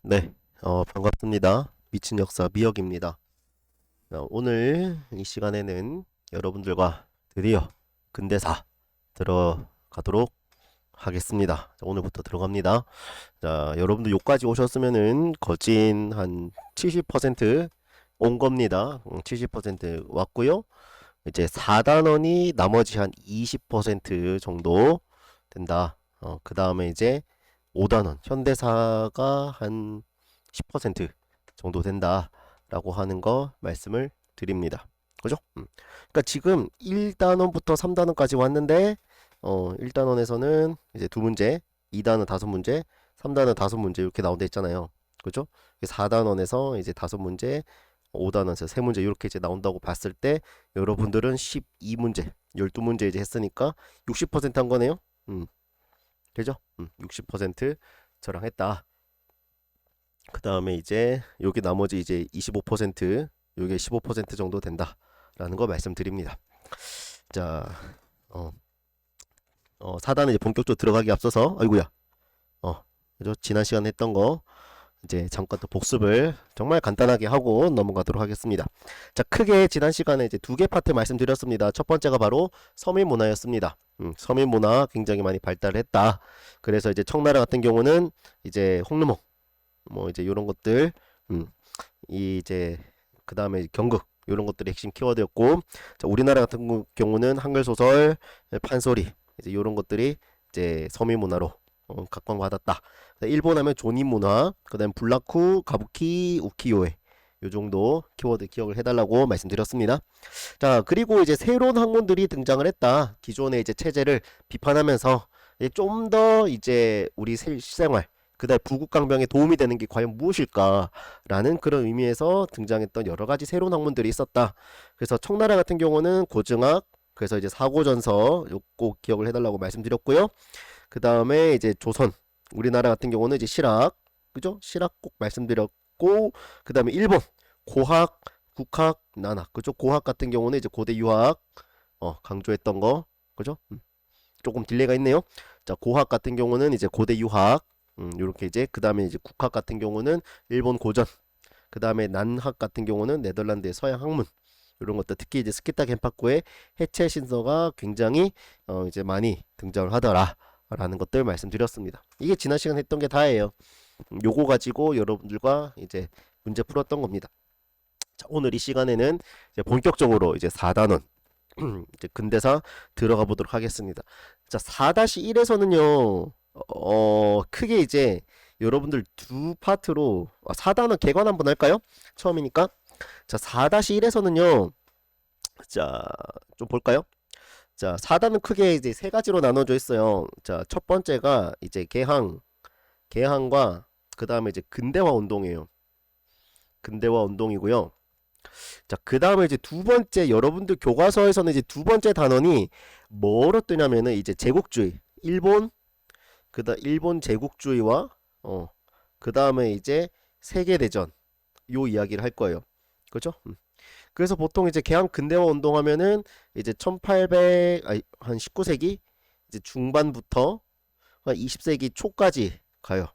네, 반갑습니다. 미친 역사 미역입니다. 오늘 이 시간에는 여러분들과 드디어 근대사 들어가도록 하겠습니다. 자, 오늘부터 들어갑니다. 자, 여러분들 요까지 오셨으면은 거진 한 70%온 겁니다. 70% 왔고요. 이제 4단원이 나머지 한 20% 정도 된다. 그 다음에 이제 5단원, 현대사가 한 10% 정도 된다라고 하는 거 말씀을 드립니다. 그죠? 그러니까 지금 1단원부터 3단원까지 왔는데 1단원에서는 이제 두 문제, 2단원 다섯 문제, 3단원 다섯 문제 이렇게 나온다 했잖아요. 그죠? 4단원에서 이제 다섯 문제, 5단원에서 세 문제 이렇게 이제 나온다고 봤을 때 여러분들은 12문제, 12문제 이제 했으니까 60%한 거네요. 그죠? 60% 저랑 했다. 그 다음에 이제 여기 나머지 이제 25% 요게 15% 정도 된다라는 거 말씀드립니다. 자, 4단은 이제 본격적으로 들어가기 앞서서 아이고야, 그죠? 지난 시간에 했던 거 이제 잠깐 또 복습을 정말 간단하게 하고 넘어가도록 하겠습니다. 자, 크게 지난 시간에 이제 두 개 파트 말씀드렸습니다. 첫 번째가 바로 서민문화였습니다. 서민문화 굉장히 많이 발달했다. 그래서 이제 청나라 같은 경우는 이제 홍루목 뭐 이제 이런 것들, 이제 그 다음에 경극 이런 것들이 핵심 키워드였고, 자, 우리나라 같은 경우는 한글 소설, 판소리 이제 이런 것들이 이제 서민문화로 각광받았다. 일본 하면 조닌 문화, 그다음 불라쿠, 가부키, 우키요에 요 정도 키워드 기억을 해달라고 말씀드렸습니다. 자, 그리고 이제 새로운 학문들이 등장을 했다. 기존의 이제 체제를 비판하면서 좀 더 이제 우리 실생활, 그다음 부국강병에 도움이 되는 게 과연 무엇일까라는 그런 의미에서 등장했던 여러 가지 새로운 학문들이 있었다. 그래서 청나라 같은 경우는 고증학, 그래서 이제 사고전서 요거 기억을 해달라고 말씀드렸고요. 그 다음에 이제 조선, 우리나라 같은 경우는 이제 실학, 그죠? 실학 꼭 말씀드렸고, 그 다음에 일본, 고학, 국학, 난학, 그죠? 고학 같은 경우는 이제 고대 유학, 강조했던 거, 그죠? 조금 딜레이가 있네요. 자, 고학 같은 경우는 이제 고대 유학, 요렇게 이제, 그 다음에 이제 국학 같은 경우는 일본 고전, 그 다음에 난학 같은 경우는 네덜란드의 서양 학문, 이런 것들 특히 이제 스키타 겐파쿠의 해체 신서가 굉장히 이제 많이 등장을 하더라. 라는 것들 말씀드렸습니다. 이게 지난 시간 했던 게 다예요. 요거 가지고 여러분들과 이제 문제 풀었던 겁니다. 자, 오늘 이 시간에는 이제 본격적으로 이제 4단원 이제 근대사 들어가 보도록 하겠습니다. 자, 4-1에서는요. 크게 이제 여러분들 두 파트로 4단원 개관 한번 할까요? 처음이니까. 자, 4-1에서는요. 자, 좀 볼까요? 자, 4단은 크게 이제 세 가지로 나눠져 있어요. 자, 첫 번째가 이제 개항과 그 다음에 이제 근대화 운동이에요. 근대화 운동이고요. 자, 그 다음에 이제 두 번째, 여러분들 교과서에서는 이제 두 번째 단원이 뭐로 뜨냐면은 이제 제국주의, 일본 제국주의와 그 다음에 이제 세계대전 요 이야기를 할 거예요. 그죠? 그래서 보통 이제 개항 근대화 운동하면은 이제 1800, 아니, 한 19세기 이제 중반부터 한 20세기 초까지 가요.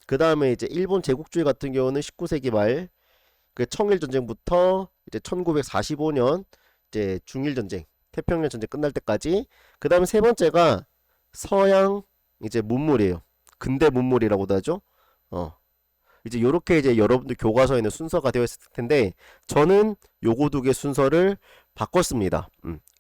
그 다음에 이제 일본 제국주의 같은 경우는 19세기 말, 그 청일 전쟁부터 이제 1945년 이제 중일 전쟁, 태평양 전쟁 끝날 때까지. 그 다음에 세 번째가 서양 이제 문물이에요. 근대 문물이라고도 하죠. 어, 이제 요렇게 이제 여러분들 교과서에는 순서가 되어 있을 텐데 저는 요거 두 개 순서를 바꿨습니다.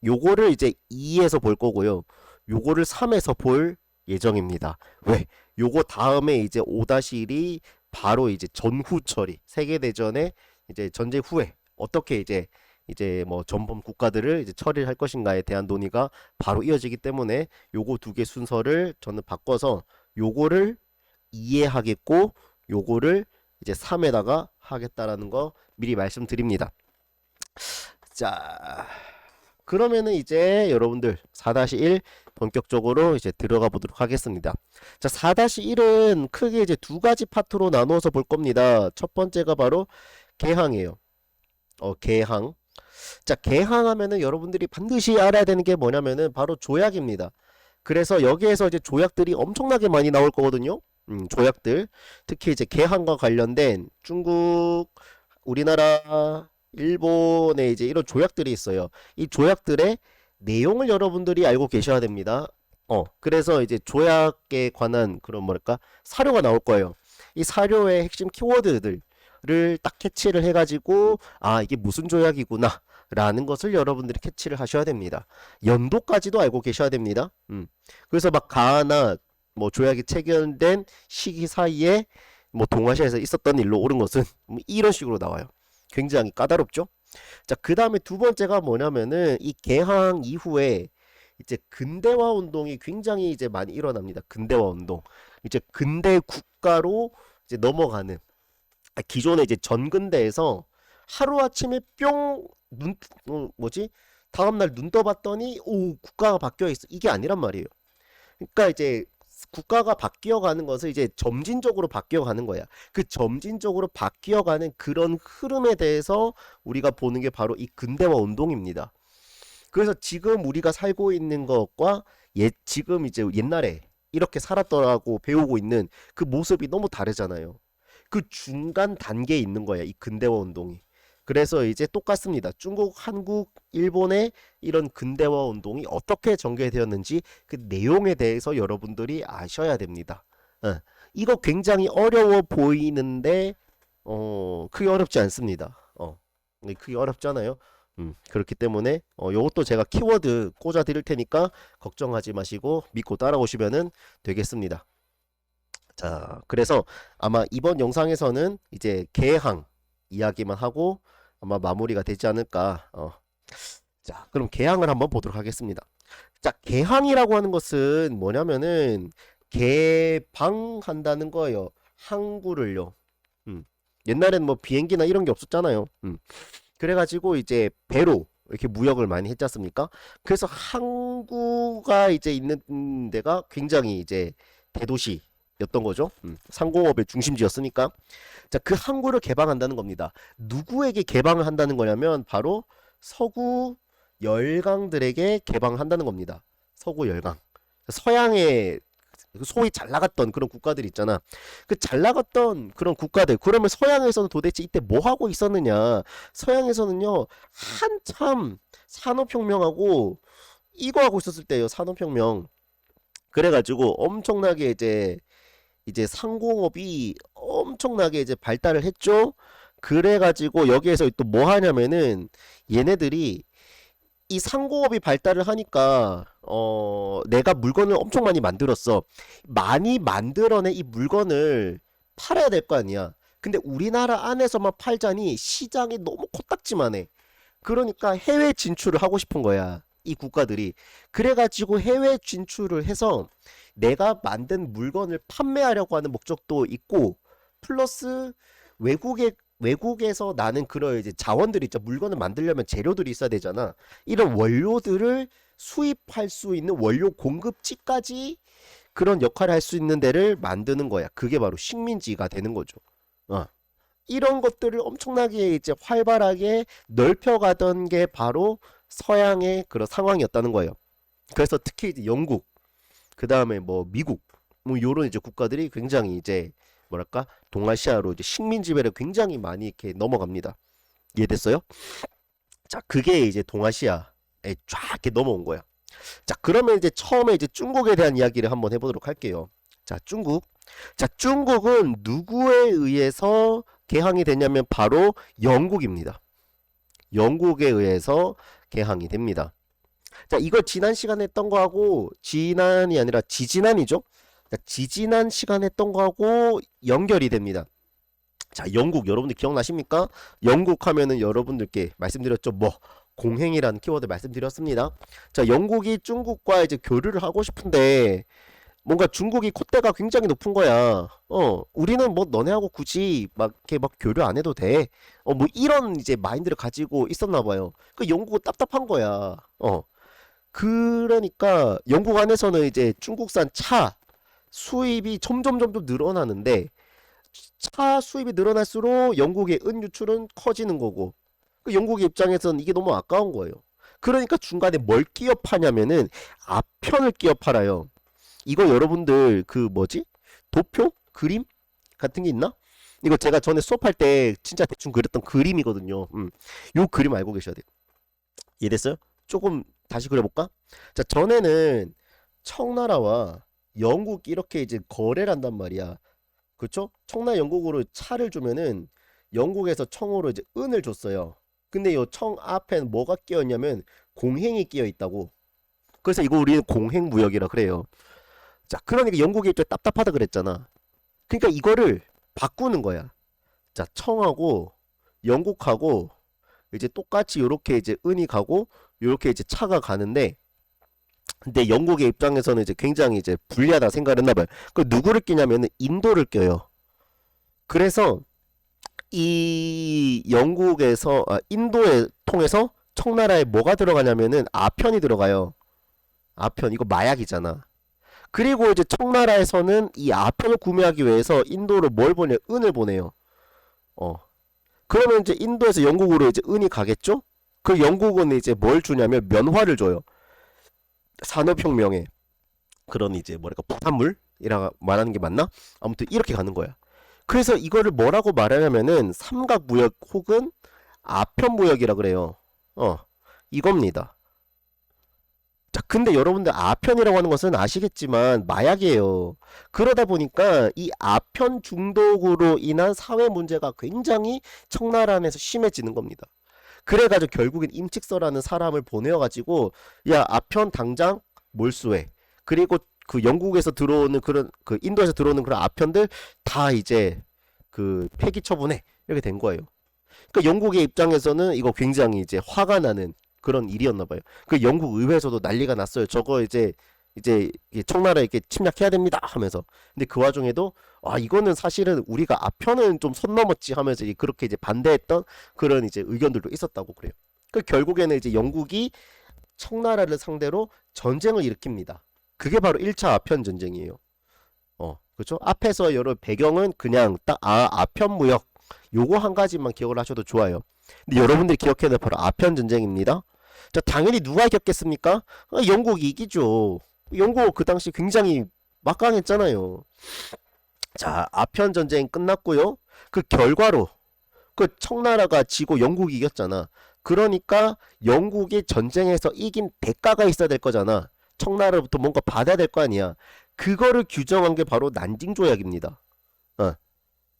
요거를 이제 2에서 볼 거고요. 요거를 3에서 볼 예정입니다. 왜? 요거 다음에 이제 5-1이 바로 이제 전후 처리, 세계대전의 이제 전쟁 후에 어떻게 이제 뭐 전범 국가들을 이제 처리를 할 것인가에 대한 논의가 바로 이어지기 때문에 요거 두 개 순서를 저는 바꿔서 요거를 이해하겠고 요거를 이제 3에다가 하겠다라는 거 미리 말씀드립니다. 자, 그러면은 이제 여러분들 4-1 본격적으로 이제 들어가 보도록 하겠습니다. 자, 4-1은 크게 이제 두 가지 파트로 나누어서 볼 겁니다. 첫 번째가 바로 개항이에요. 개항. 자, 개항하면은 여러분들이 반드시 알아야 되는 게 뭐냐면은 바로 조약입니다. 그래서 여기에서 이제 조약들이 엄청나게 많이 나올 거거든요. 조약들, 특히 이제 개항과 관련된 중국, 우리나라, 일본의 이제 이런 조약들이 있어요. 이 조약들의 내용을 여러분들이 알고 계셔야 됩니다. 그래서 이제 조약에 관한 그런 뭐랄까 사료가 나올 거예요. 이 사료의 핵심 키워드들을 딱 캐치를 해가지고 아 이게 무슨 조약이구나 라는 것을 여러분들이 캐치를 하셔야 됩니다. 연도까지도 알고 계셔야 됩니다. 그래서 막 가나 뭐 조약이 체결된 시기 사이에 뭐 동아시아에서 있었던 일로 옳은 것은 뭐 이런 식으로 나와요. 굉장히 까다롭죠? 자, 그 다음에 두 번째가 뭐냐면은 이 개항 이후에 이제 근대화 운동이 굉장히 이제 많이 일어납니다. 근대화 운동. 이제 근대 국가로 이제 넘어가는 기존의 이제 전근대에서 하루아침에 뿅 뭐지? 다음날 눈 떠봤더니 오 국가가 바뀌어 있어. 이게 아니란 말이에요. 그러니까 이제 국가가 바뀌어가는 것을 이제 점진적으로 바뀌어가는 거야. 그 점진적으로 바뀌어가는 그런 흐름에 대해서 우리가 보는 게 바로 이 근대화 운동입니다. 그래서 지금 우리가 살고 있는 것과 지금 이제 옛날에 이렇게 살았더라고 배우고 있는 그 모습이 너무 다르잖아요. 그 중간 단계에 있는 거야, 이 근대화 운동이. 그래서 이제 똑같습니다. 중국, 한국, 일본의 이런 근대화 운동이 어떻게 전개되었는지 그 내용에 대해서 여러분들이 아셔야 됩니다. 이거 굉장히 어려워 보이는데 크게 어렵지 않습니다. 크게 어렵잖아요. 그렇기 때문에 요것도 제가 키워드 꽂아 드릴 테니까 걱정하지 마시고 믿고 따라오시면 되겠습니다. 자, 그래서 아마 이번 영상에서는 이제 개항 이야기만 하고 아마 마무리가 되지 않을까. 자, 그럼 개항을 한번 보도록 하겠습니다. 자, 개항이라고 하는 것은 뭐냐면은 개방한다는 거예요. 항구를요. 옛날에는 뭐 비행기나 이런 게 없었잖아요. 그래가지고 이제 배로 이렇게 무역을 많이 했지 않습니까? 그래서 항구가 이제 있는 데가 굉장히 이제 대도시였던 거죠. 상공업의 중심지였으니까. 자, 그 항구를 개방한다는 겁니다. 누구에게 개방을 한다는 거냐면 바로 서구 열강들에게 개방한다는 겁니다. 서구 열강. 서양의 소위 잘 나갔던 그런 국가들 있잖아. 그 잘 나갔던 그런 국가들. 그러면 서양에서는 도대체 이때 뭐 하고 있었느냐? 서양에서는요, 한참 산업혁명하고 이거 하고 있었을 때요, 산업혁명. 그래가지고 엄청나게 이제 상공업이 엄청나게 이제 발달을 했죠. 그래가지고 여기에서 또 뭐 하냐면은 얘네들이 이 상공업이 발달을 하니까 내가 물건을 엄청 많이 만들었어. 많이 만들어낸 이 물건을 팔아야 될 거 아니야. 근데 우리나라 안에서만 팔자니 시장이 너무 코딱지만해. 그러니까 해외 진출을 하고 싶은 거야. 이 국가들이. 그래가지고 해외 진출을 해서 내가 만든 물건을 판매하려고 하는 목적도 있고, 플러스 외국에서 나는 그런 이제 자원들이 있죠. 물건을 만들려면 재료들이 있어야 되잖아. 이런 원료들을 수입할 수 있는 원료 공급지까지 그런 역할을 할 수 있는 데를 만드는 거야. 그게 바로 식민지가 되는 거죠. 어. 이런 것들을 엄청나게 이제 활발하게 넓혀가던 게 바로 서양의 그런 상황이었다는 거예요. 그래서 특히 이제 영국, 그 다음에 뭐 미국, 뭐 요런 이제 국가들이 굉장히 이제 뭐랄까 동아시아로 이제 식민 지배를 굉장히 많이 이렇게 넘어갑니다. 이해됐어요? 자, 그게 이제 동아시아에 쫙 이렇게 넘어온 거야. 자, 그러면 이제 처음에 이제 중국에 대한 이야기를 한번 해보도록 할게요. 자, 중국. 자, 중국은 누구에 의해서 개항이 됐냐면 바로 영국입니다. 영국에 의해서 개항이 됩니다. 자, 이거 지난 시간에 했던 거하고 지난이 아니라 지지난이죠. 자, 지지난 시간에 했던 거하고 연결이 됩니다. 자, 영국 여러분들 기억나십니까? 영국 하면은 여러분들께 말씀드렸죠. 뭐 공행이라는 키워드 말씀드렸습니다. 자, 영국이 중국과 이제 교류를 하고 싶은데 뭔가 중국이 콧대가 굉장히 높은 거야. 우리는 뭐 너네하고 굳이 막 이렇게 막 교류 안 해도 돼. 뭐 이런 이제 마인드를 가지고 있었나 봐요. 그 영국은 답답한 거야. 그러니까 영국 안에서는 이제 중국산 차 수입이 점점 늘어나는데 차 수입이 늘어날수록 영국의 은유출은 커지는 거고 그 영국의 입장에서는 이게 너무 아까운 거예요. 그러니까 중간에 뭘 끼어 파냐면은 앞편을 끼어 팔아요. 이거 여러분들 그 뭐지? 도표? 그림 같은 게 있나? 이거 제가 전에 수업할 때 진짜 대충 그렸던 그림이거든요. 요 그림 알고 계셔야 돼요. 이해됐어요? 조금 다시 그려볼까? 자, 전에는 청나라와 영국 이렇게 이제 거래를 한단 말이야. 그쵸? 청나라 영국으로 차를 주면은 영국에서 청으로 이제 은을 줬어요. 근데 요 청 앞에는 뭐가 끼어 있냐면 공행이 끼어 있다고. 그래서 이거 우리는 공행무역이라 그래요. 자, 그러니까 영국이 입장에 답답하다 그랬잖아. 그러니까 이거를 바꾸는 거야. 자, 청하고 영국하고 이제 똑같이 요렇게 이제 은이 가고 요렇게 이제 차가 가는데, 근데 영국의 입장에서는 이제 굉장히 이제 불리하다 생각을 했나 봐요. 그 누구를 끼냐면은 인도를 껴요. 그래서 이 영국에서 인도에 통해서 청나라에 뭐가 들어가냐면은 아편이 들어가요. 아편 이거 마약이잖아. 그리고 이제 청나라에서는 이 아편을 구매하기 위해서 인도로 뭘 보내? 은을 보내요. 어. 그러면 이제 인도에서 영국으로 이제 은이 가겠죠? 그 영국은 이제 뭘 주냐면 면화를 줘요. 산업혁명에 그런 이제 뭐랄까 부산물이라 말하는 게 맞나? 아무튼 이렇게 가는 거야. 그래서 이거를 뭐라고 말하냐면은 삼각무역 혹은 아편무역이라 그래요. 어, 이겁니다. 자, 근데 여러분들 아편이라고 하는 것은 아시겠지만 마약이에요. 그러다 보니까 이 아편 중독으로 인한 사회 문제가 굉장히 청나라 안에서 심해지는 겁니다. 그래가지고 결국엔 임칙서라는 사람을 보내어가지고 야 아편 당장 몰수해. 그리고 그 영국에서 들어오는 그런 그 인도에서 들어오는 그런 아편들 다 이제 그 폐기 처분해. 이렇게 된 거예요. 그러니까 영국의 입장에서는 이거 굉장히 이제 화가 나는 그런 일이었나 봐요. 그 영국 의회에서도 난리가 났어요. 저거 이제 청나라에 이렇게 침략해야 됩니다 하면서. 근데 그 와중에도 아 이거는 사실은 우리가 아편은 좀 선 넘었지 하면서 그렇게 이제 반대했던 그런 이제 의견들도 있었다고 그래요. 그 결국에는 이제 영국이 청나라를 상대로 전쟁을 일으킵니다. 그게 바로 1차 아편 전쟁이에요. 그렇죠? 앞에서 여러 배경은 그냥 딱 아편 무역 요거 한 가지만 기억을 하셔도 좋아요. 근데 여러분들이 기억해야 될 바로 아편 전쟁입니다. 자, 당연히 누가 이겼겠습니까? 영국이 이기죠. 영국 그 당시 굉장히 막강했잖아요. 자, 아편 전쟁 끝났고요. 그 결과로 그 청나라가 지고 영국이 이겼잖아. 그러니까 영국이 전쟁에서 이긴 대가가 있어야 될 거잖아. 청나라로부터 뭔가 받아야 될 거 아니야. 그거를 규정한 게 바로 난징 조약입니다. 어,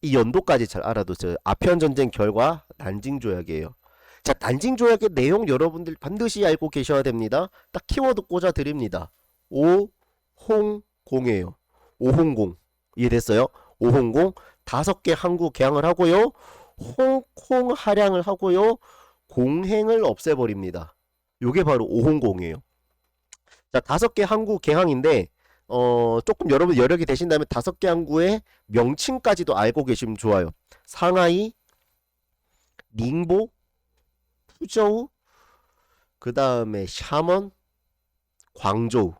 이 연도까지 잘 알아두세요. 아편 전쟁 결과 난징 조약이에요. 자, 난징 조약의 내용 여러분들 반드시 알고 계셔야 됩니다. 딱 키워드 꽂아 드립니다. 오홍공이에요. 오홍공. 이해됐어요? 오홍공. 5개 항구 개항을 하고요. 홍콩 할양을 하고요. 공행을 없애버립니다. 요게 바로 오홍공이에요. 자, 5개 항구 개항인데 조금 여러분 여력이 되신다면 5개 항구의 명칭까지도 알고 계시면 좋아요. 상하이, 닝보, 푸저우, 그 다음에 샤먼, 광저우.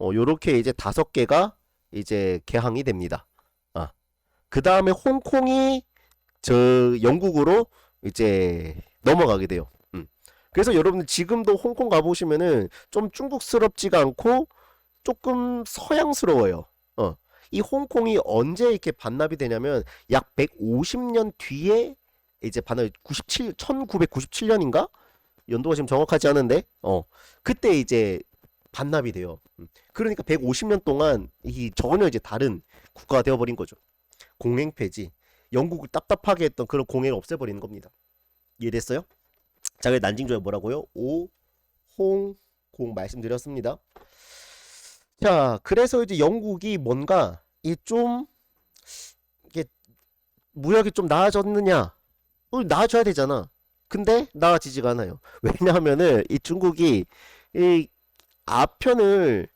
요렇게 이제 5개가 이제 개항이 됩니다. 그 다음에 홍콩이 저 영국으로 이제 넘어가게 돼요. 그래서 여러분들 지금도 홍콩 가보시면은 좀 중국스럽지가 않고 조금 서양스러워요. 이 홍콩이 언제 이렇게 반납이 되냐면 약 150년 뒤에 이제 반납 1997년인가? 연도가 지금 정확하지 않은데 그때 이제 반납이 돼요. 그러니까 150년 동안 이 전혀 이제 다른 국가가 되어버린 거죠. 공행 폐지. 영국을 답답하게 했던 그런 공행을 없애버리는 겁니다. 이해됐어요? 자, 그 난징조약 뭐라고요? 오홍공 말씀드렸습니다. 자, 그래서 이제 영국이 뭔가 이 좀 이게 무역이 좀 나아졌느냐? 나아져야 되잖아. 근데 나아지지가 않아요. 왜냐하면은 이 중국이 이 아편을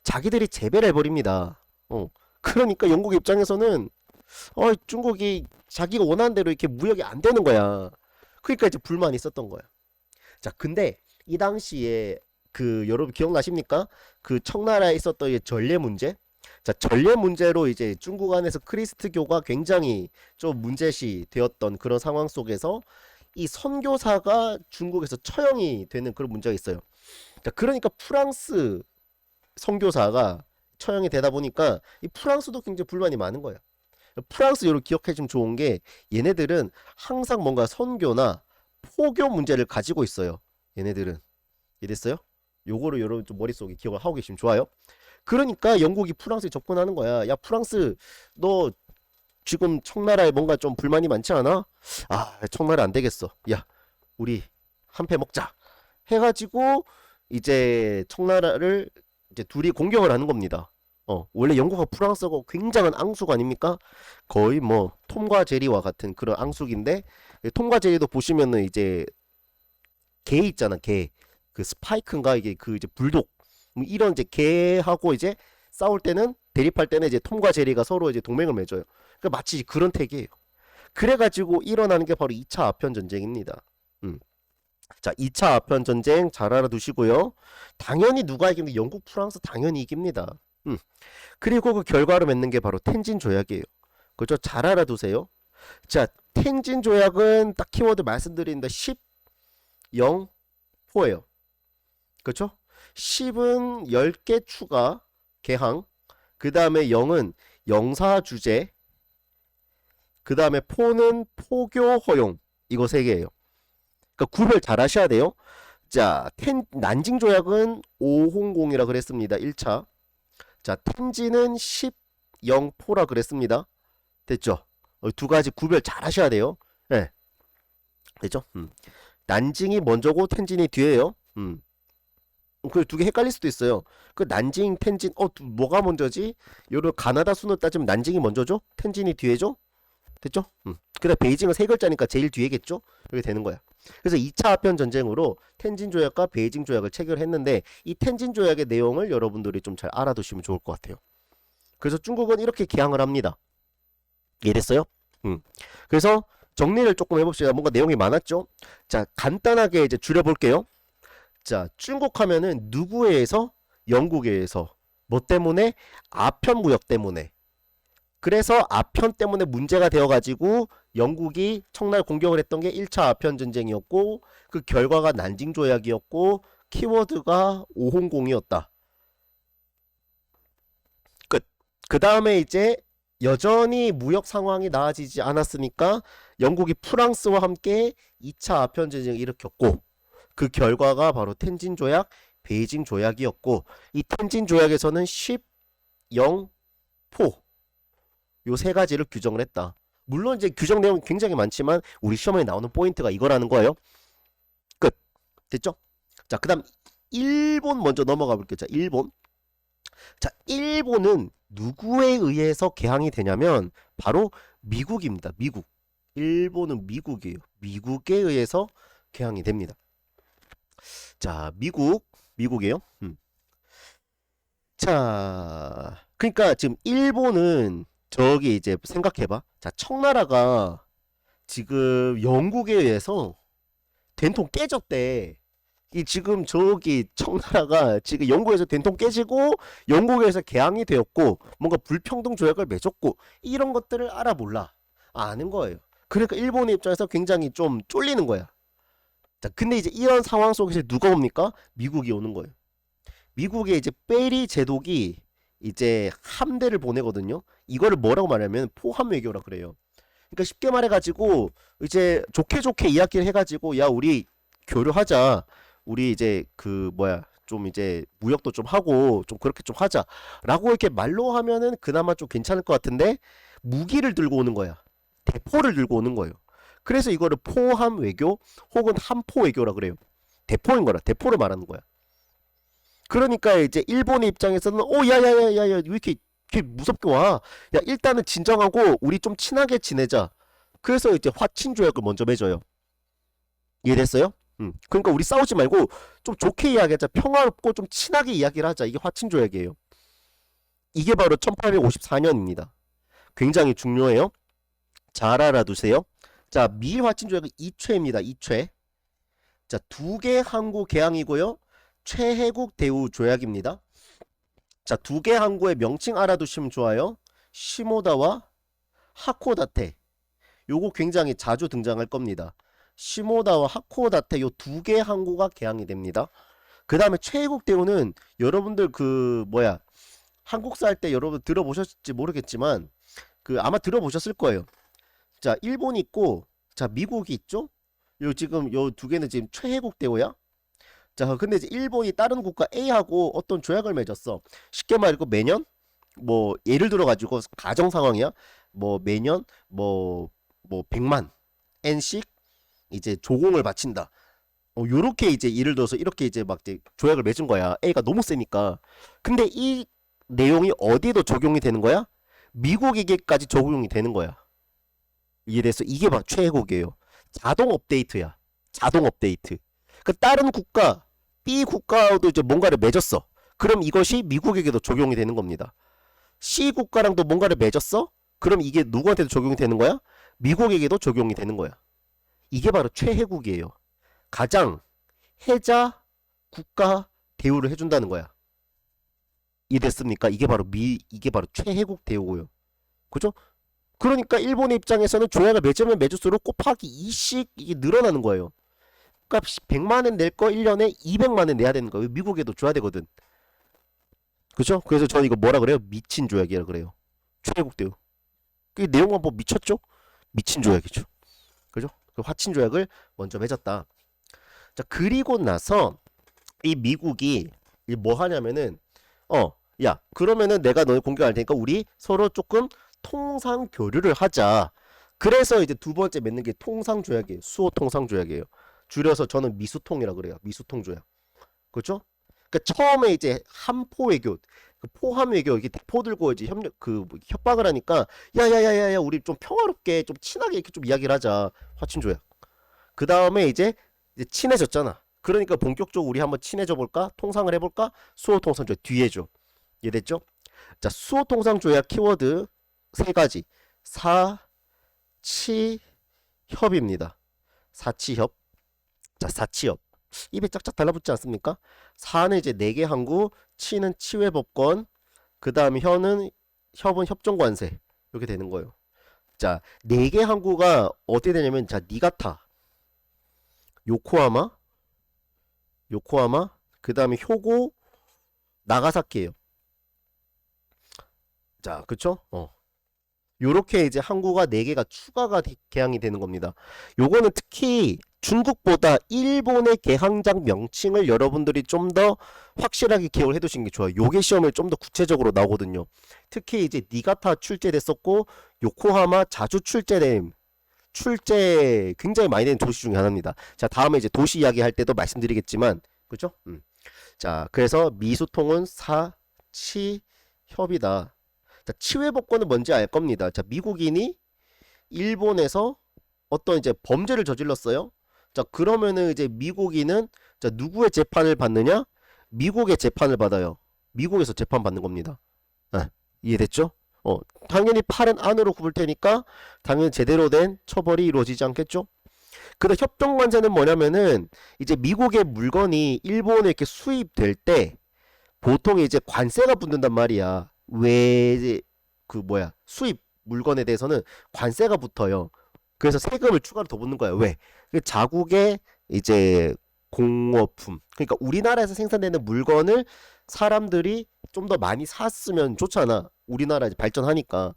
자기들이 재배를 해버립니다. 그러니까 영국 입장에서는 중국이 자기가 원하는 대로 이렇게 무역이 안 되는 거야. 그러니까 이제 불만이 있었던 거야. 자, 근데 이 당시에 그 여러분 기억나십니까? 그 청나라에 있었던 이 전례 문제. 자, 전례 문제로 이제 중국 안에서 크리스트교가 굉장히 좀 문제시 되었던 그런 상황 속에서 이 선교사가 중국에서 처형이 되는 그런 문제가 있어요. 자, 그러니까 프랑스 선교사가 처형이 되다 보니까 이 프랑스도 굉장히 불만이 많은 거야. 프랑스 요를 기억해 주면 좋은 게 얘네들은 항상 뭔가 선교나 포교 문제를 가지고 있어요. 얘네들은. 이랬어요? 요거를 여러분 좀 머릿속에 기억을 하고 계시면 좋아요. 그러니까 영국이 프랑스에 접근하는 거야. 야, 프랑스, 너 지금 청나라에 뭔가 좀 불만이 많지 않아? 아, 청나라 안 되겠어. 야, 우리 한 패 먹자. 해가지고 이제 청나라를 이제 둘이 공격을 하는 겁니다. 원래 영국과 프랑스가 굉장한 앙숙 아닙니까? 거의 뭐 톰과 제리와 같은 그런 앙숙인데 톰과 제리도 보시면은 이제 개 있잖아, 개. 그 스파이크인가 이게 그 이제 불독 이런 이제 개하고 이제 싸울 때는 대립할 때는 이제 톰과 제리가 서로 이제 동맹을 맺어요. 그러니까 마치 그런 택이에요. 그래가지고 일어나는 게 바로 2차 아편 전쟁입니다. 음. 자, 2차 아편 전쟁 잘 알아두시고요. 당연히 누가 이기는데 영국, 프랑스 당연히 이깁니다. 그리고 그 결과로 맺는 게 바로 텐진 조약이에요. 그죠? 잘 알아두세요. 자, 텐진 조약은 딱 키워드 말씀드린다. 10, 0, 4예요. 그렇죠? 10은 10개 추가 개항. 그 다음에 0은 영사 주제. 그 다음에 4는 포교 허용. 이거 3개예요. 그러니까 구별 잘 하셔야 돼요. 자, 난징 조약은 500이라 그랬습니다. 1차. 자, 텐진은 10, 0, 4라 그랬습니다. 됐죠? 두 가지 구별 잘 하셔야 돼요. 네. 됐죠? 난징이 먼저고 텐진이 뒤에요. 그 두 개 헷갈릴 수도 있어요. 그 난징, 텐진, 뭐가 먼저지? 요런 가나다 순으로 따지면 난징이 먼저죠? 텐진이 뒤에죠? 됐죠? 그다음 베이징은 세 글자니까 제일 뒤에겠죠? 이렇게 되는 거야. 그래서 2차 아편 전쟁으로 텐진 조약과 베이징 조약을 체결했는데 이 텐진 조약의 내용을 여러분들이 좀 잘 알아두시면 좋을 것 같아요. 그래서 중국은 이렇게 개항을 합니다. 이해됐어요? 그래서 정리를 조금 해봅시다. 뭔가 내용이 많았죠? 자, 간단하게 이제 줄여볼게요. 자, 중국 하면은 누구에 의해서? 영국에 의해서. 뭐 때문에? 아편 무역 때문에. 그래서 아편 때문에 문제가 되어가지고 영국이 청나라 공격을 했던 게 1차 아편 전쟁이었고 그 결과가 난징 조약이었고 키워드가 500이었다. 끝. 그 다음에 이제 여전히 무역 상황이 나아지지 않았으니까 영국이 프랑스와 함께 2차 아편 전쟁을 일으켰고 그 결과가 바로 텐진 조약, 베이징 조약이었고 이 텐진 조약에서는 10, 0, 포 요 세 가지를 규정을 했다. 물론 이제 규정 내용이 굉장히 많지만 우리 시험에 나오는 포인트가 이거라는 거예요. 끝. 됐죠? 자, 그다음 일본 먼저 넘어가 볼게요. 자, 일본. 자, 일본은 누구에 의해서 개항이 되냐면 바로 미국입니다. 미국. 일본은 미국이에요. 미국에 의해서 개항이 됩니다. 자, 미국이에요. 자, 그러니까 지금 일본은 저기 이제 생각해봐. 자, 청나라가 지금 영국에 의해서 된통 깨졌대. 이 지금 저기 청나라가 지금 영국에서 된통 깨지고 영국에서 개항이 되었고 뭔가 불평등 조약을 맺었고 이런 것들을 알아몰라. 아는 거예요. 그러니까 일본의 입장에서 굉장히 좀 쫄리는 거야. 자, 근데 이제 이런 상황 속에서 누가 옵니까? 미국이 오는 거예요. 미국의 이제 베리 제독이 이제 함대를 보내거든요. 이거를 뭐라고 말하면 포함 외교라 그래요. 그러니까 쉽게 말해가지고 이제 좋게 좋게 이야기를 해가지고 야 우리 교류하자. 우리 이제 그 뭐야 좀 이제 무역도 좀 하고 좀 그렇게 좀 하자라고 이렇게 말로 하면은 그나마 좀 괜찮을 것 같은데 무기를 들고 오는 거야. 대포를 들고 오는 거예요. 그래서 이거를 포함 외교 혹은 함포 외교라 그래요. 대포인 거라. 대포를 말하는 거야. 그러니까 이제 일본의 입장에서는 야야야야야 왜 이렇게 무섭게 와? 야 일단은 진정하고 우리 좀 친하게 지내자. 그래서 이제 화친 조약을 먼저 맺어요. 이해됐어요? 그러니까 우리 싸우지 말고 좀 좋게 이야기하자. 평화롭고 좀 친하게 이야기를 하자. 이게 화친 조약이에요. 이게 바로 1854년입니다. 굉장히 중요해요. 잘 알아두세요. 자, 미일 화친 조약은 2최입니다. 2최. 자, 두 개 항구 개항이고요. 최해국 대우 조약입니다. 자, 두 개 항구의 명칭 알아두시면 좋아요. 시모다와 하코다테. 요거 굉장히 자주 등장할 겁니다. 시모다와 하코다테 요 두 개 항구가 개항이 됩니다. 그 다음에 최해국 대우는 여러분들 그 뭐야 한국사 할 때 여러분 들어보셨을지 모르겠지만 그 아마 들어보셨을 거예요. 자, 일본이 있고, 자, 미국이 있죠? 요 지금 요 두 개는 지금 최혜국 대우야. 자, 근데 이제 일본이 다른 국가 A하고 어떤 조약을 맺었어. 쉽게 말고 매년 뭐 예를 들어 가지고 가정 상황이야. 뭐 매년 뭐 100만 엔씩 이제 조공을 바친다. 요렇게 이제 예를 들어서 이렇게 이제 막 이제 조약을 맺은 거야. A가 너무 세니까. 근데 이 내용이 어디에도 적용이 되는 거야? 미국에게까지 적용이 되는 거야. 이해됐어? 이게 막 최애국이에요. 자동 업데이트야. 자동 업데이트. 그 다른 국가, B 국가도 이제 뭔가를 맺었어. 그럼 이것이 미국에게도 적용이 되는 겁니다. C 국가랑도 뭔가를 맺었어? 그럼 이게 누구한테도 적용이 되는 거야? 미국에게도 적용이 되는 거야. 이게 바로 최혜국이에요. 가장 혜자 국가 대우를 해준다는 거야. 이해됐습니까? 이게 바로 최혜국 대우고요. 그죠? 그러니까 일본의 입장에서는 조약을 맺으면 맺을수록 곱하기 2씩 이게 늘어나는 거예요. 그러니까 100만 원 낼 거 1년에 200만 원 내야 되는 거예요. 미국에도 줘야 되거든. 그죠? 그래서 저는 이거 뭐라 그래요? 미친 조약이라 그래요. 최혜국 대우. 그 내용만 뭐 미쳤죠? 미친 조약이죠. 그죠? 그 화친 조약을 먼저 맺었다. 자, 그리고 나서 이 미국이 뭐 하냐면은 야, 그러면은 내가 너희 공격할 테니까 우리 서로 조금 통상 교류를 하자. 그래서 이제 두 번째 맺는 게 통상 조약이에요. 수호 통상 조약이에요. 줄여서 저는 미수통이라 그래요. 미수통 조약. 그렇죠? 그러니까 처음에 이제 한포 외교, 그 포함 외교 이렇게 대포 들고 이제 협력 뭐 협박을 하니까 야야야야야 우리 좀 평화롭게 좀 친하게 이렇게 좀 이야기를 하자. 화친 조약. 그 다음에 이제 친해졌잖아. 그러니까 본격적으로 우리 한번 친해져 볼까? 통상을 해볼까? 수호 통상 조약 뒤에 줘. 이해됐죠? 자, 수호 통상 조약 키워드 세 가지. 사치협입니다. 사치협. 자, 사치협. 입에 짝짝 달라붙지 않습니까? 사는 이제 4개 항구, 치는 치외법권, 그 다음에 협은 협정관세. 이렇게 되는 거예요. 자, 4개 항구가 어떻게 되냐면, 자, 니가타, 요코하마, 그 다음에 효고, 나가사키예요. 자, 그쵸? 요렇게 이제 항구가 4개가 추가가 개항이 되는 겁니다. 요거는 특히 중국보다 일본의 개항장 명칭을 여러분들이 좀 더 확실하게 기억을 해두시는 게 좋아요. 요게 시험에 좀 더 구체적으로 나오거든요. 특히 이제 니가타 출제됐었고 요코하마 자주 출제 굉장히 많이 된 도시 중에 하나입니다. 자, 다음에 이제 도시 이야기 할 때도 말씀드리겠지만 그죠? 자, 그래서 미수통은 사치협이다. 자, 치외법권은 뭔지 알 겁니다. 자, 미국인이 일본에서 어떤 이제 범죄를 저질렀어요. 자, 그러면은 이제 미국인은 자, 누구의 재판을 받느냐? 미국의 재판을 받아요. 미국에서 재판 받는 겁니다. 이해됐죠? 당연히 팔은 안으로 굽을 테니까 당연히 제대로 된 처벌이 이루어지지 않겠죠? 그다음 협정관세는 뭐냐면은 이제 미국의 물건이 일본에 이렇게 수입될 때 보통 이제 관세가 붙는단 말이야. 왜 그 뭐야 수입 물건에 대해서는 관세가 붙어요. 그래서 세금을 추가로 더 붙는 거야. 왜? 그 자국의 이제 공업품. 그러니까 우리나라에서 생산되는 물건을 사람들이 좀 더 많이 샀으면 좋잖아. 우리나라 이제 발전하니까.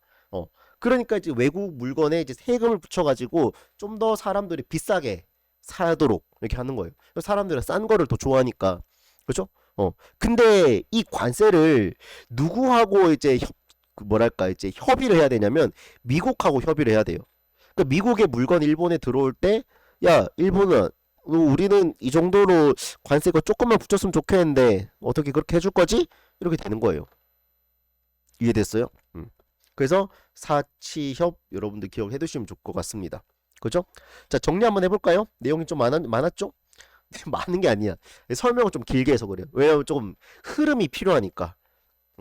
그러니까 이제 외국 물건에 이제 세금을 붙여가지고 좀 더 사람들이 비싸게 사도록 이렇게 하는 거예요. 사람들은 싼 거를 더 좋아하니까. 그죠? 근데 이 관세를 누구하고 이제 뭐랄까 이제 협의를 해야 되냐면 미국하고 협의를 해야 돼요. 그러니까 미국의 물건 일본에 들어올 때 야, 일본은 우리는 이 정도로 관세가 조금만 붙였으면 좋겠는데 어떻게 그렇게 해줄 거지? 이렇게 되는 거예요. 이해됐어요? 그래서 사치협 여러분들 기억해 두시면 좋을 것 같습니다. 그죠? 자, 정리 한번 해볼까요? 내용이 좀 많았죠? 많은 게 아니야. 설명을 좀 길게 해서 그래요. 왜냐면 조금 흐름이 필요하니까.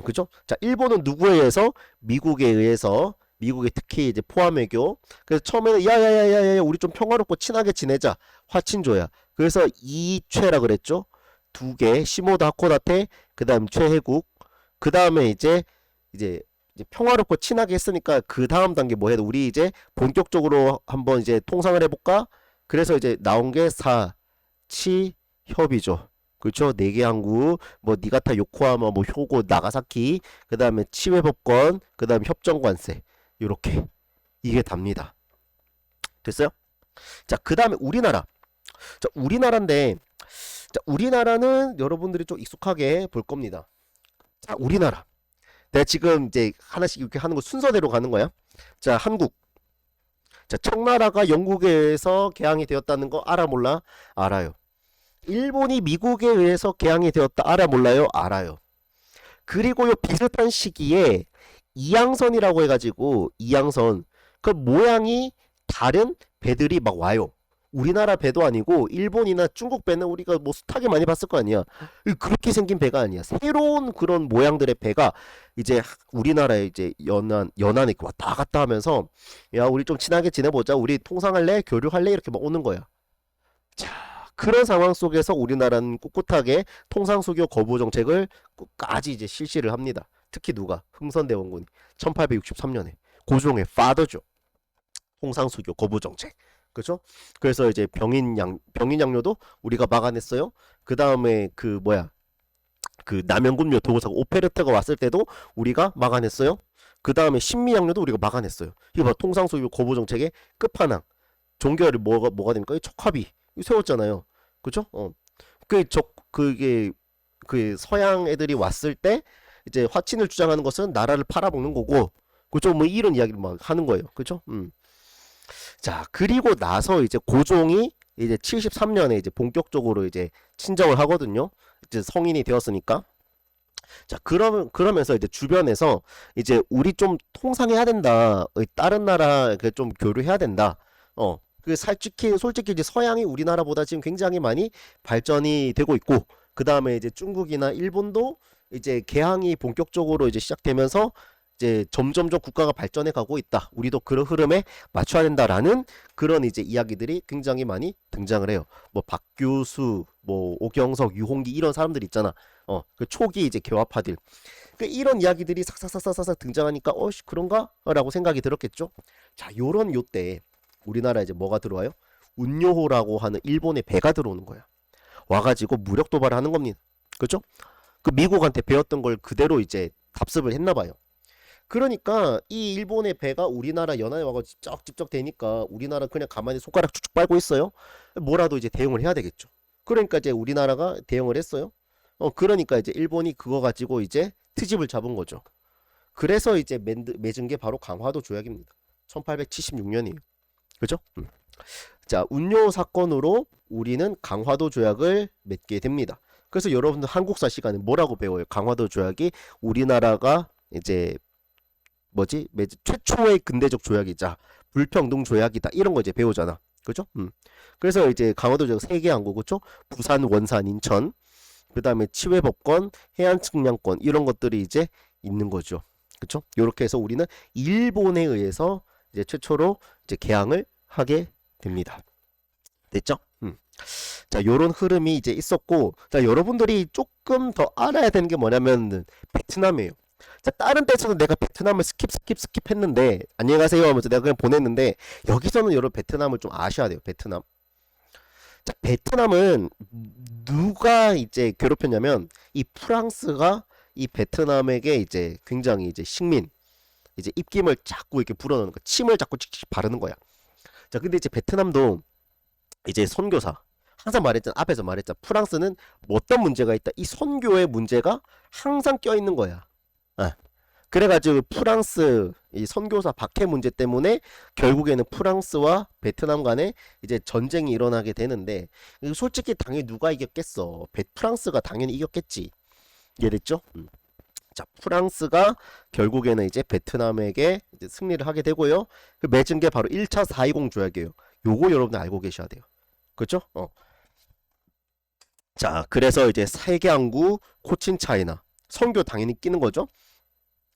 그죠? 자, 일본은 누구에 의해서? 미국에 의해서. 미국이 특히 이제 포함 외교. 그래서 처음에는 야야야야야 우리 좀 평화롭고 친하게 지내자. 화친조야. 그래서 이최라 그랬죠. 2개 시모다 하코다테 그다음 최혜국. 그다음에 이제 평화롭고 친하게 했으니까 그 다음 단계 뭐 해도 우리 이제 본격적으로 한번 이제 통상을 해볼까? 그래서 이제 나온 게 사치협이죠. 그렇죠? 4개 항구, 뭐 니가타, 요코하마, 뭐 효고, 나가사키, 그 다음에 치외법권, 그 다음에 협정관세. 요렇게 이게 답니다. 됐어요? 자, 그 다음에 우리나라. 자, 우리나라인데, 자, 우리나라는 여러분들이 좀 익숙하게 볼 겁니다. 자, 우리나라. 내가 지금 이제 하나씩 이렇게 하는 거 순서대로 가는 거야. 자, 한국. 자, 청나라가 영국에 의해서 개항이 되었다는 거 알아 몰라? 알아요. 일본이 미국에 의해서 개항이 되었다 알아 몰라요? 알아요. 그리고 요 비슷한 시기에 이양선이라고 해가지고 이양선 그 모양이 다른 배들이 막 와요. 우리나라 배도 아니고 일본이나 중국 배는 우리가 뭐 숱하게 많이 봤을 거 아니야. 그렇게 생긴 배가 아니야. 새로운 그런 모양들의 배가 이제 우리나라에 이제 연안에 왔다 갔다 하면서 야 우리 좀 친하게 지내보자. 우리 통상할래? 교류할래? 이렇게 막 오는 거야. 자, 그런 상황 속에서 우리나라는 꿋꿋하게 통상수교 거부 정책을 끝까지 이제 실시를 합니다. 특히 누가? 흥선대원군이 1863년에 고종의 파더죠. 통상수교 거부 정책. 그죠? 그래서 이제 병인 양료도 우리가 막아냈어요. 그 다음에 그 뭐야? 그 남영군묘 도구사가 오페르트가 왔을 때도 우리가 막아냈어요. 그 다음에 신미양료도 우리가 막아냈어요. 이거 봐, 통상수교 거부 정책의 끝판왕. 종교를 뭐가 됩니까? 척합이 세웠잖아요. 그죠? 그게 그 서양 애들이 왔을 때 이제 화친을 주장하는 것은 나라를 팔아먹는 거고, 그죠? 뭐 이런 이야기를 막 하는 거예요. 그죠? 자, 그리고 나서 이제 고종이 이제 73년에 이제 본격적으로 이제 친정을 하거든요. 이제 성인이 되었으니까. 자, 그러면서 이제 주변에서 이제 우리 좀 통상해야 된다. 다른 나라 좀 교류해야 된다. 솔직히 이제 서양이 우리나라보다 지금 굉장히 많이 발전이 되고 있고, 그 다음에 이제 중국이나 일본도 이제 개항이 본격적으로 이제 시작되면서 이제 점점점 국가가 발전해 가고 있다. 우리도 그런 흐름에 맞춰야 된다라는 그런 이제 이야기들이 굉장히 많이 등장을 해요. 뭐 박규수, 뭐 오경석, 유홍기 이런 사람들 있잖아. 그 초기 이제 개화파들. 그 이런 이야기들이 싹싹싹싹싹 등장하니까 그런가라고 생각이 들었겠죠. 자, 요때 우리나라에 이제 뭐가 들어와요? 운요호라고 하는 일본의 배가 들어오는 거야. 와가지고 무력 도발을 하는 겁니다. 그죠? 그 미국한테 배웠던 걸 그대로 이제 답습을 했나 봐요. 그러니까 이 일본의 배가 우리나라 연안에 와서 찝쩍찝쩍 되니까 우리나라 그냥 가만히 손가락 쭉쭉 빨고 있어요. 뭐라도 이제 대응을 해야 되겠죠. 그러니까 이제 우리나라가 대응을 했어요. 그러니까 이제 일본이 그거 가지고 이제 트집을 잡은 거죠. 그래서 이제 맺은 게 바로 강화도 조약입니다. 1876년이에요. 그죠? 자, 운요 사건으로 우리는 강화도 조약을 맺게 됩니다. 그래서 여러분들 한국사 시간에 뭐라고 배워요? 강화도 조약이 우리나라가 이제 최초의 근대적 조약이자 불평등 조약이다. 이런 거 이제 배우잖아. 그죠? 그래서 이제 강화도 조약 3개 한 거, 그죠? 부산, 원산, 인천, 그 다음에 치외법권, 해안 측량권, 이런 것들이 이제 있는 거죠. 그쵸? 요렇게 해서 우리는 일본에 의해서 이제 최초로 이제 개항을 하게 됩니다. 됐죠? 자, 요런 흐름이 이제 있었고, 자, 여러분들이 조금 더 알아야 되는 게 뭐냐면, 베트남이에요. 자, 다른 데서는 내가 베트남을 스킵 했는데, 안녕히 가세요 하면서 내가 그냥 보냈는데, 여기서는 여러분 베트남을 좀 아셔야 돼요, 베트남. 자, 베트남은 누가 이제 괴롭혔냐면, 이 프랑스가 이 베트남에게 이제 굉장히 이제 식민, 이제 입김을 자꾸 이렇게 불어넣는 거, 침을 자꾸 찍찍 바르는 거야. 자, 근데 이제 베트남도 이제 선교사, 항상 말했잖아, 앞에서 말했잖아. 프랑스는 뭐 어떤 문제가 있다. 이 선교의 문제가 항상 껴있는 거야. 그래가지고 프랑스 이 선교사 박해 문제 때문에 결국에는 프랑스와 베트남 간에 이제 전쟁이 일어나게 되는데, 솔직히 당연히 누가 이겼겠어? 프랑스가 당연히 이겼겠지. 이해됐죠? 자, 프랑스가 결국에는 이제 베트남에게 이제 승리를 하게 되고요. 그 맺은 게 바로 1차 420 조약이에요. 요거 여러분들 알고 계셔야 돼요. 그렇죠? 자, 그래서 이제 세계항구 코친 차이나 선교 당연히 끼는 거죠.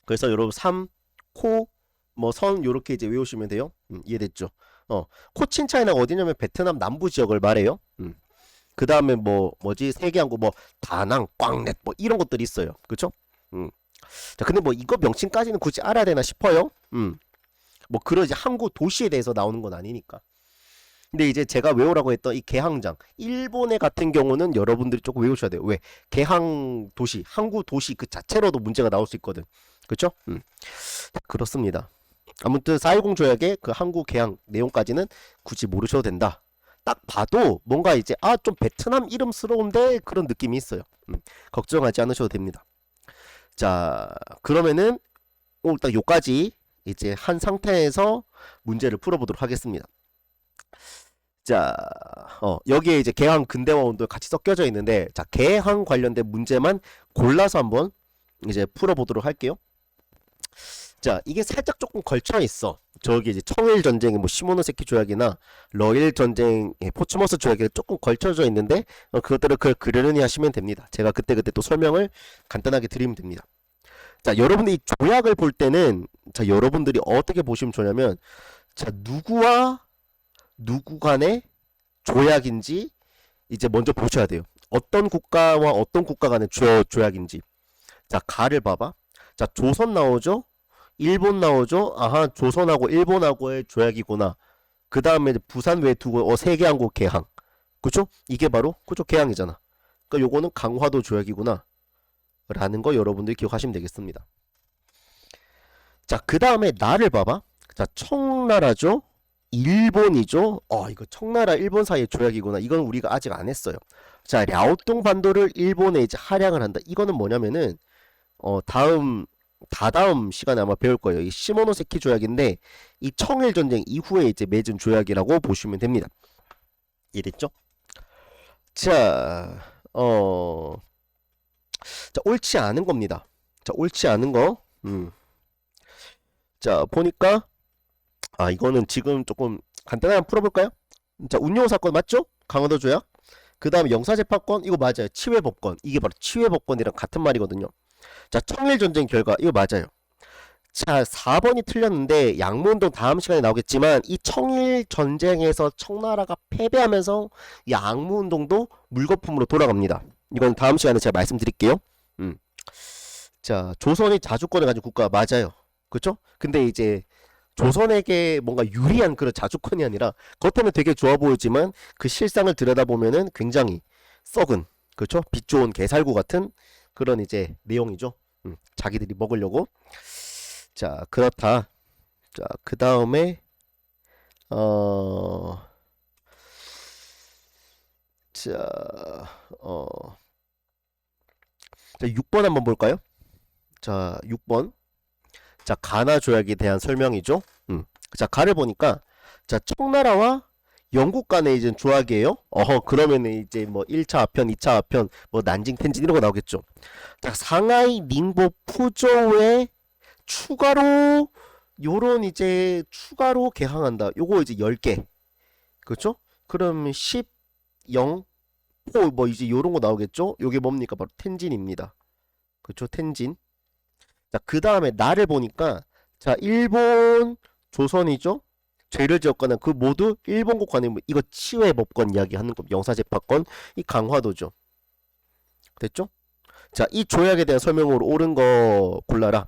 그래서 여러분 3, 코, 뭐 선 요렇게 이제 외우시면 돼요. 이해됐죠? 코친 차이나가 어디냐면 베트남 남부 지역을 말해요. 그 다음에 세계항구 다낭, 꽝렛 이런 것들이 있어요. 그쵸? 자, 근데 이거 명칭까지는 굳이 알아야 되나 싶어요. 그러지 항구 도시에 대해서 나오는 건 아니니까. 근데 이제 제가 외우라고 했던 이 개항장, 일본의 같은 경우는 여러분들이 조금 외우셔야 돼요. 왜? 개항 도시, 항구 도시 그 자체로도 문제가 나올 수 있거든. 그쵸? 그렇습니다. 아무튼 4.10 조약의 그 한국 개항 내용까지는 굳이 모르셔도 된다. 딱 봐도 뭔가 이제 좀 베트남 이름스러운데 그런 느낌이 있어요. 걱정하지 않으셔도 됩니다. 자, 그러면은 오늘 딱 요까지 이제 한 상태에서 문제를 풀어보도록 하겠습니다. 자, 여기에 이제 개항 근대화 운동 같이 섞여져 있는데, 자, 개항 관련된 문제만 골라서 한번 이제 풀어보도록 할게요. 자, 이게 살짝 조금 걸쳐 있어. 저기 이제 청일 전쟁의 뭐 시모노세키 조약이나 러일 전쟁의 포츠머스 조약에 조금 걸쳐져 있는데, 그것들을 그러려니 하시면 됩니다. 제가 그때그때 또 설명을 간단하게 드리면 됩니다. 자, 여러분들이 이 조약을 볼 때는, 자, 여러분들이 어떻게 보시면 좋냐면, 자, 누구와 누구 간의 조약인지 이제 먼저 보셔야 돼요. 어떤 국가와 어떤 국가 간의 조약인지. 자, 가를 봐봐. 자, 조선 나오죠? 일본 나오죠? 아하, 조선하고 일본하고의 조약이구나. 그 다음에 부산 외 두고 세계항구 개항. 그쵸? 이게 바로 그쵸? 개항이잖아. 그러니까 요거는 강화도 조약이구나. 라는 거 여러분들이 기억하시면 되겠습니다. 자, 그 다음에 나를 봐봐. 자, 청나라죠? 일본이죠? 이거 청나라 일본 사이의 조약이구나. 이건 우리가 아직 안 했어요. 자, 랴오tung 반도를 일본에 이제 할양을 한다. 이거는 뭐냐면은 다다음 시간에 아마 배울 거예요. 이 시모노세키 조약인데 이 청일 전쟁 이후에 이제 맺은 조약이라고 보시면 됩니다. 이랬죠? 자, 자, 옳지 않은 겁니다. 자, 옳지 않은 거. 자, 보니까 이거는 지금 조금 간단하게 풀어볼까요? 자, 운용 사건 맞죠? 강화도 조약. 그 다음에 영사재판권 이거 맞아요. 치외법권 이게 바로 치외법권이랑 같은 말이거든요. 자, 청일전쟁 결과 이거 맞아요. 자, 4번이 틀렸는데 양무운동 다음 시간에 나오겠지만 이 청일전쟁에서 청나라가 패배하면서 양무운동도 물거품으로 돌아갑니다. 이건 다음 시간에 제가 말씀드릴게요. 자, 조선이 자주권을 가진 국가 맞아요. 그쵸? 근데 이제 조선에게 뭔가 유리한 그런 자주권이 아니라 겉에는 되게 좋아 보이지만 그 실상을 들여다보면은 굉장히 썩은, 그렇죠? 빛 좋은 개살구 같은 그런 이제 내용이죠. 자기들이 먹으려고. 자, 그렇다. 자, 그 다음에 자, 자, 6번 한번 볼까요? 자, 6번. 자, 가나 조약에 대한 설명이죠. 자, 가를 보니까 자, 청나라와 영국 간의 이제 조약이에요. 그러면 이제 뭐 1차 아편, 2차 아편, 뭐 난징, 텐진 이런 거 나오겠죠. 자, 상하이, 닝보, 푸조에 추가로 요런 이제 추가로 개항한다. 요거 이제 10개. 그렇죠? 그럼 10, 0, 포 뭐 이제 요런 거 나오겠죠? 요게 뭡니까? 바로 텐진입니다. 그렇죠? 텐진. 자, 그 다음에 나를 보니까 자, 일본, 조선이죠? 죄를 지었거나 그 모두 일본국 관행 이거 치외법권 이야기하는 거 영사재판권 이 강화도죠. 됐죠? 자, 이 조약에 대한 설명으로 옳은 거 골라라.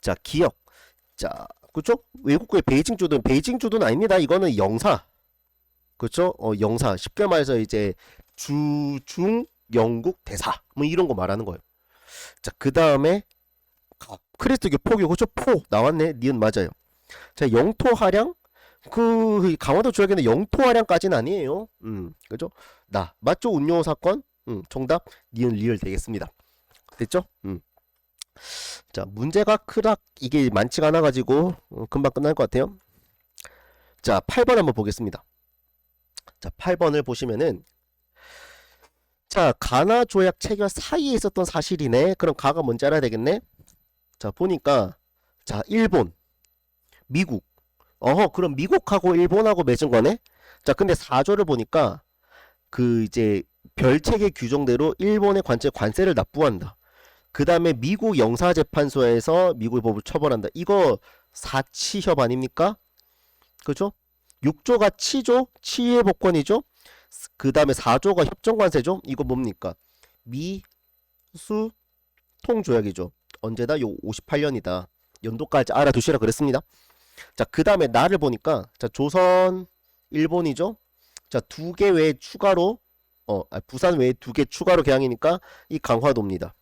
자, 기억. 자, 그쵸? 외국의 베이징 주도는 아닙니다. 이거는 영사. 그쵸? 영사. 쉽게 말해서 이제 중 영국 대사 뭐 이런 거 말하는 거예요. 자, 그 다음에 크리스트교 포교 그쵸? 포 나왔네. 니은 맞아요. 자, 영토 할양 그 강화도 조약에는 영토 할양까지는 아니에요. 그죠? 나 맞죠? 운용 사건. 정답 니은 리을 되겠습니다. 됐죠? 자, 문제가 크락 이게 많지가 않아 가지고 금방 끝날 것 같아요. 자, 8번 한번 보겠습니다. 자, 8번을 보시면은 자, 가나 조약 체결 사이에 있었던 사실이네. 그럼 가가 뭔지 알아야 되겠네. 자, 보니까 자, 일본, 미국. 그럼 미국하고 일본하고 맺은 거네. 자, 근데 4조를 보니까 그 이제 별책의 규정대로 일본의 관세를 납부한다. 그 다음에 미국 영사재판소에서 미국의 법을 처벌한다. 이거 사치협 아닙니까? 그죠? 6조가 치조, 치의 복권이죠. 그 다음에 4조가 협정관세죠. 이거 뭡니까? 미수 통조약이죠. 언제다? 요 58년이다. 연도까지 알아두시라 그랬습니다. 자, 그 다음에 나를 보니까 자, 조선, 일본이죠. 자, 2개 외에 추가로 부산 외에 2개 추가로 개항이니까 이 강화도입니다.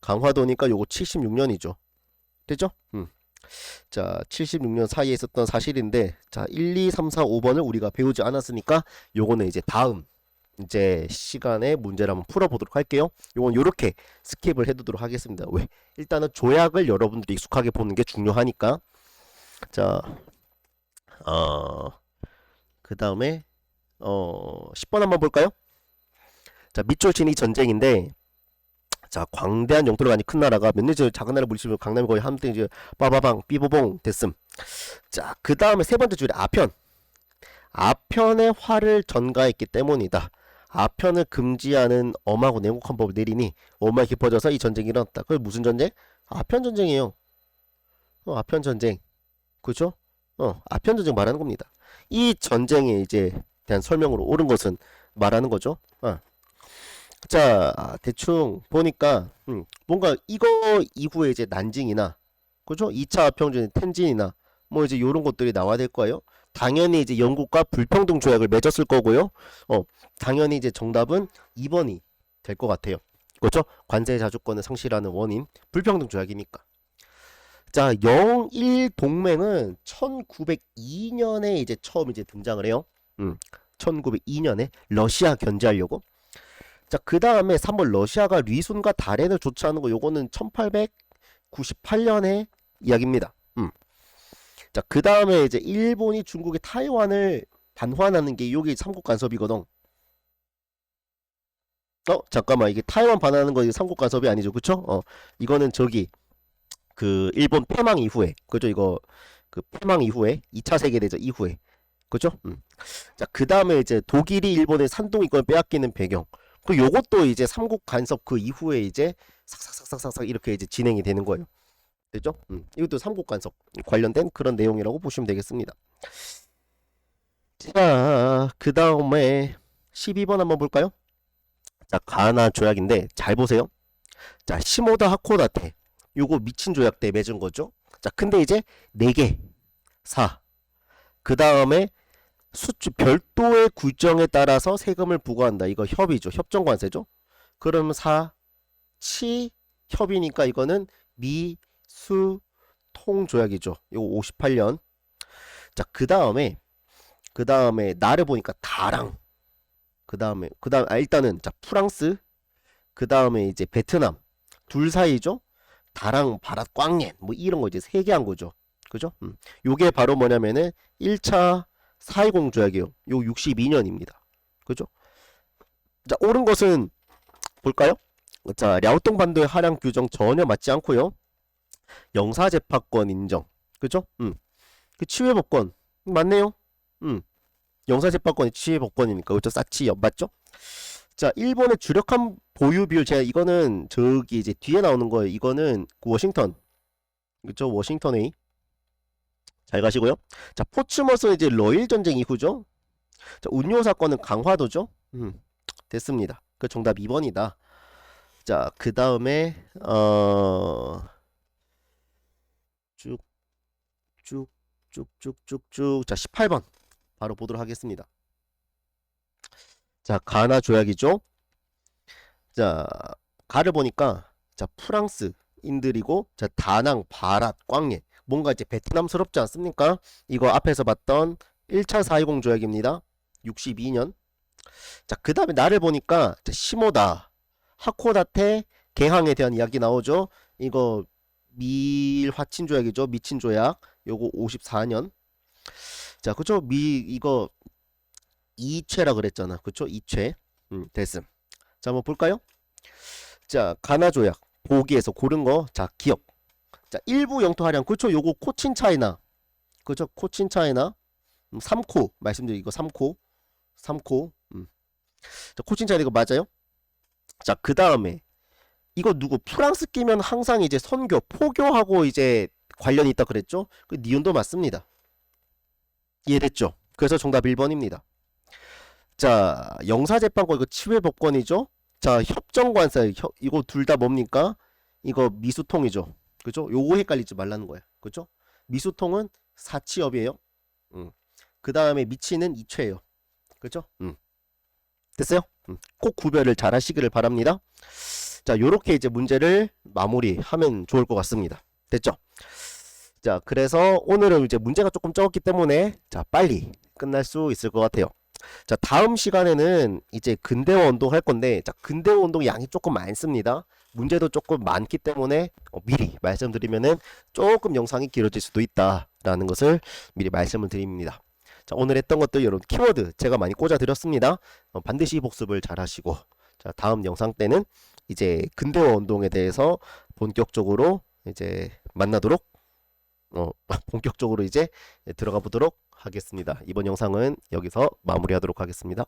강화도니까 요거 76년이죠. 됐죠? 자, 76년 사이에 있었던 사실인데, 자, 1, 2, 3, 4, 5번을 우리가 배우지 않았으니까 요거는 이제 다음 이제 시간에 문제를 한번 풀어보도록 할게요. 요건 요렇게 스킵을 해두도록 하겠습니다. 왜? 일단은 조약을 여러분들이 익숙하게 보는 게 중요하니까. 자, 어, 그 다음에 10번 한번 볼까요? 자, 밑줄 친이 전쟁인데, 자, 광대한 영토를 가진 큰 나라가 몇 년 전에 작은 나라 물리치면 강남이 거의 한때 이제 빠바방 삐보봉 됐음. 자, 그 다음에 세 번째 줄에 아편. 아편의 화를 전가했기 때문이다. 아편을 금지하는 엄하고 냉혹한 법을 내리니 엄하게 깊어져서 이 전쟁이 일어났다. 그게 무슨 전쟁? 아편 전쟁이에요. 아편 전쟁. 그죠? 아편 전쟁 말하는 겁니다. 이 전쟁에 이제 대한 설명으로 옳은 것은 말하는 거죠. 자, 대충 보니까 뭔가 이거 이후에 이제 난징이나 그죠? 2차 아평전의 텐진이나 뭐 이제 요런 것들이 나와야 될 거예요. 당연히 이제 영국과 불평등 조약을 맺었을 거고요. 당연히 이제 정답은 2번이 될 것 같아요. 그렇죠? 관세 자주권을 상실하는 원인 불평등 조약이니까. 자, 영일 동맹은 1902년에 이제 처음 이제 등장을 해요. 1902년에 러시아 견제하려고. 자, 그 다음에 3번 러시아가 리순과 다롄을 조치하는 거 요거는 1898년의 이야기입니다. 자, 그 다음에 이제 일본이 중국의 타이완을 반환하는 게 여기 삼국 간섭이거든. 잠깐만, 이게 타이완 반환하는 거 이게 삼국 간섭이 아니죠, 그쵸? 이거는 저기 그 일본 패망 이후에, 그죠? 이거 그 패망 이후에 2차 세계대전 이후에, 그죠? 자, 그 다음에 이제 독일이 일본의 산동 이권을 빼앗기는 배경. 그 요것도 이제 삼국 간섭 그 이후에 이제 싹싹싹싹싹 이렇게 이제 진행이 되는 거예요. 됐죠? 이것도 삼국 간섭 관련된 그런 내용이라고 보시면 되겠습니다. 자, 그 다음에 12번 한번 볼까요? 자, 가나 조약인데 잘 보세요. 자, 시모다 하코다테 요거 미친 조약 때 맺은 거죠. 자, 근데 이제 4개 4. 그 다음에 수출 별도의 규정에 따라서 세금을 부과한다. 이거 협이죠. 협정관세죠. 그러면 4, 치 협이니까 이거는 미수 통조약이죠. 요거 58년. 자, 그 다음에 나를 보니까 다랑. 그 다음에 일단은 자, 프랑스. 그 다음에 이제 베트남. 둘 사이죠. 다랑 바랏 꽝옌 뭐 이런 거 이제 3개 한 거죠. 그죠? 요게 바로 뭐냐면은 1차 4.20 조약이요. 요 62년입니다. 그죠? 자, 옳은 것은 볼까요? 자, 랴오똥 반도의 하량 규정 전혀 맞지 않고요. 영사재판권 인정. 그죠? 그 치외법권 맞네요. 영사재판권이 치외법권이니까 그죠? 사치 맞죠? 자, 일본의 주력한 보유 비율 제가 이거는 저기 이제 뒤에 나오는 거예요. 이거는 그 워싱턴. 그죠? 워싱턴 A. 잘 가시고요. 자, 포츠머스는 이제 러일 전쟁 이후죠. 자, 운요 사건은 강화도죠. 됐습니다. 그 정답 2번이다. 자, 그 다음에 쭉쭉쭉쭉쭉쭉 자, 18번 바로 보도록 하겠습니다. 자, 가나 조약이죠. 자, 가를 보니까 자, 프랑스인들이고 자, 다낭, 바랏, 꽝예 뭔가 이제 베트남스럽지 않습니까? 이거 앞에서 봤던 1차 4.20 조약입니다. 62년. 자, 그 다음에 나를 보니까 자, 시모다, 하코다테, 개항에 대한 이야기 나오죠. 이거 밀화친 조약이죠. 미친 조약. 요거 54년. 자, 그쵸? 이거 이최라 그랬잖아. 그쵸? 이최. 됐음. 자, 한번 볼까요? 자, 가나 조약. 보기에서 고른 거. 자, 기억. 자, 일부 영토 할양. 그쵸? 요거 코친 차이나. 그쵸? 코친 차이나. 3코. 말씀드린 이거 3코. 3코. 자, 코친 차이나 이거 맞아요? 자, 그 다음에 이거 누구 프랑스 끼면 항상 이제 선교, 포교하고 이제 관련이 있다 그랬죠? 그 니온도 맞습니다. 이해됐죠? 그래서 정답 1번입니다. 자, 영사재판권 이거 치외법권이죠? 자, 협정관세 이거 둘 다 뭡니까? 이거 미수통이죠. 그죠? 요거 헷갈리지 말라는 거야. 그죠? 미수통은 사치업이에요. 그 다음에 미치는 이체예요. 그죠? 됐어요? 꼭 구별을 잘 하시기를 바랍니다. 자, 요렇게 이제 문제를 마무리하면 좋을 것 같습니다. 됐죠? 자, 그래서 오늘은 이제 문제가 조금 적었기 때문에 자, 빨리 끝날 수 있을 것 같아요. 자, 다음 시간에는 이제 근대화 운동 할 건데, 자, 근대화 운동 양이 조금 많습니다. 문제도 조금 많기 때문에 미리 말씀드리면은 조금 영상이 길어질 수도 있다라는 것을 미리 말씀을 드립니다. 자, 오늘 했던 것들 여러분 키워드 제가 많이 꽂아 드렸습니다. 반드시 복습을 잘 하시고, 자, 다음 영상 때는 이제 근대화 운동에 대해서 본격적으로 이제 만나도록 본격적으로 이제 들어가 보도록 하겠습니다. 이번 영상은 여기서 마무리하도록 하겠습니다.